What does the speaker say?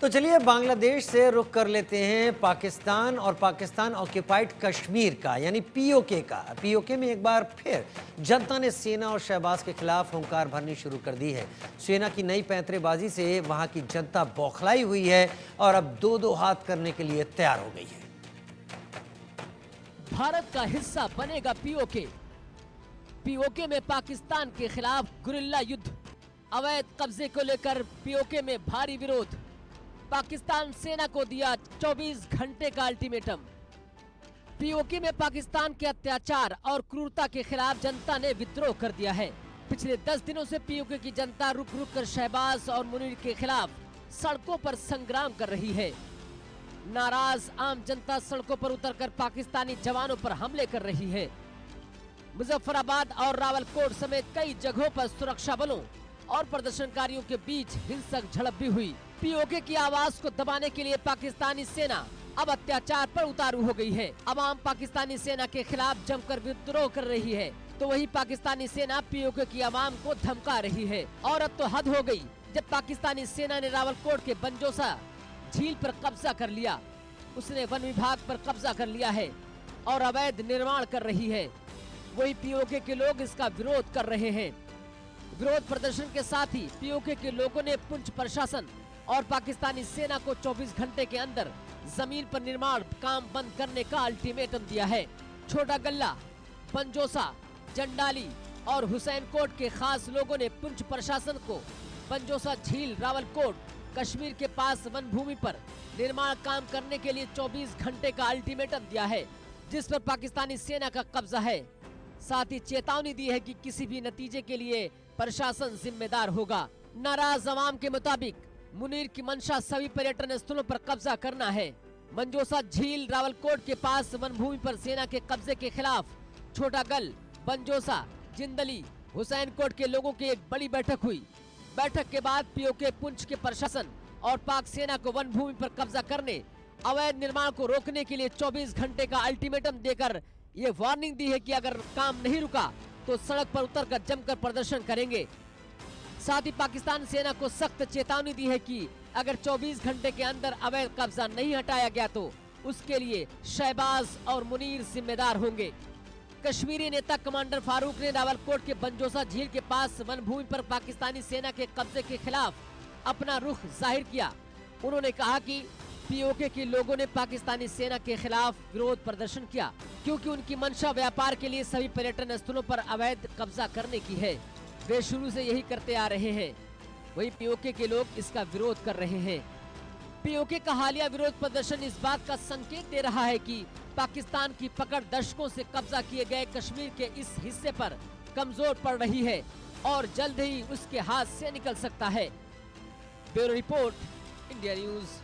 तो चलिए बांग्लादेश से रुख कर लेते हैं पाकिस्तान और पाकिस्तान ऑक्यूपाइड कश्मीर का यानी पीओके का। पीओके में एक बार फिर जनता ने सेना और शहबाज के खिलाफ हुंकार भरनी शुरू कर दी है। सेना की नई पैंतरेबाजी से वहां की जनता बौखलाई हुई है और अब दो दो हाथ करने के लिए तैयार हो गई है। भारत का हिस्सा बनेगा पीओके। पीओके में पाकिस्तान के खिलाफ गुरिल्ला युद्ध। अवैध कब्जे को लेकर पीओके में भारी विरोध। पाकिस्तान सेना को दिया 24 घंटे का अल्टीमेटम। पीओके में पाकिस्तान के अत्याचार और क्रूरता के खिलाफ जनता ने विद्रोह कर दिया है। पिछले 10 दिनों से पीओके की जनता रुक रुक कर शहबाज और मुनीर के खिलाफ सड़कों पर संग्राम कर रही है। नाराज आम जनता सड़कों पर उतरकर पाकिस्तानी जवानों पर हमले कर रही है। मुजफ्फराबाद और रावलकोट समेत कई जगहों पर सुरक्षा बलों और प्रदर्शनकारियों के बीच हिंसक झड़प भी हुई। पीओके की आवाज को दबाने के लिए पाकिस्तानी सेना अब अत्याचार पर उतारू हो गई है। अवाम पाकिस्तानी सेना के खिलाफ जमकर विद्रोह कर रही है, तो वही पाकिस्तानी सेना पीओके की आवाम को धमका रही है। और अब तो हद हो गई जब पाकिस्तानी सेना ने रावलकोट के बंजोसा झील पर कब्जा कर लिया। उसने वन विभाग पर कब्जा कर लिया है और अवैध निर्माण कर रही है। वही पीओके के लोग इसका विरोध कर रहे हैं। विरोध प्रदर्शन के साथ ही पीओके के लोगों ने पुंछ प्रशासन और पाकिस्तानी सेना को 24 घंटे के अंदर जमीन पर निर्माण काम बंद करने का अल्टीमेटम दिया है। छोटा गल्ला, बंजोसा, जंडाली और हुसैनकोट के खास लोगों ने पुंछ प्रशासन को बंजोसा झील रावलकोट कश्मीर के पास वन भूमि पर निर्माण काम करने के लिए 24 घंटे का अल्टीमेटम दिया है, जिस पर पाकिस्तानी सेना का कब्जा है। साथ ही चेतावनी दी है कि किसी भी नतीजे के लिए प्रशासन जिम्मेदार होगा। नाराज अवाम के मुताबिक मुनीर की मंशा सभी पर्यटन स्थलों पर कब्जा करना है। मंजोसा झील रावलकोट के पास वन भूमि पर सेना के कब्जे के खिलाफ छोटा गल, बंजोसा, जिंदली, हुसैनकोट के लोगों की एक बड़ी बैठक हुई। बैठक के बाद पीओके पुंछ के प्रशासन और पाक सेना को वन भूमि पर कब्जा करने, अवैध निर्माण को रोकने के लिए 24 घंटे का अल्टीमेटम देकर ये वार्निंग दी है कि अगर काम नहीं रुका तो सड़क पर उतरकर जमकर प्रदर्शन करेंगे। साथ ही पाकिस्तान सेना को सख्त चेतावनी दी है कि अगर 24 घंटे के अंदर अवैध कब्जा नहीं हटाया गया तो उसके लिए शहबाज और मुनीर जिम्मेदार होंगे। कश्मीरी नेता कमांडर फारूक ने रावलकोट के बंजोसा झील के पास वन भूमि पर पाकिस्तानी सेना के कब्जे के खिलाफ अपना रुख जाहिर किया। उन्होंने कहा कि पीओके के लोगों ने पाकिस्तानी सेना के खिलाफ विरोध प्रदर्शन किया क्योंकि उनकी मंशा व्यापार के लिए सभी पर्यटन स्थलों पर अवैध कब्जा करने की है। वे शुरू से यही करते आ रहे हैं। वही पीओके के लोग इसका विरोध कर रहे हैं। पीओके का हालिया विरोध प्रदर्शन इस बात का संकेत दे रहा है कि पाकिस्तान की पकड़ दशकों से कब्जा किए गए कश्मीर के इस हिस्से पर कमजोर पड़ रही है और जल्द ही उसके हाथ से निकल सकता है। Bureau report, India news.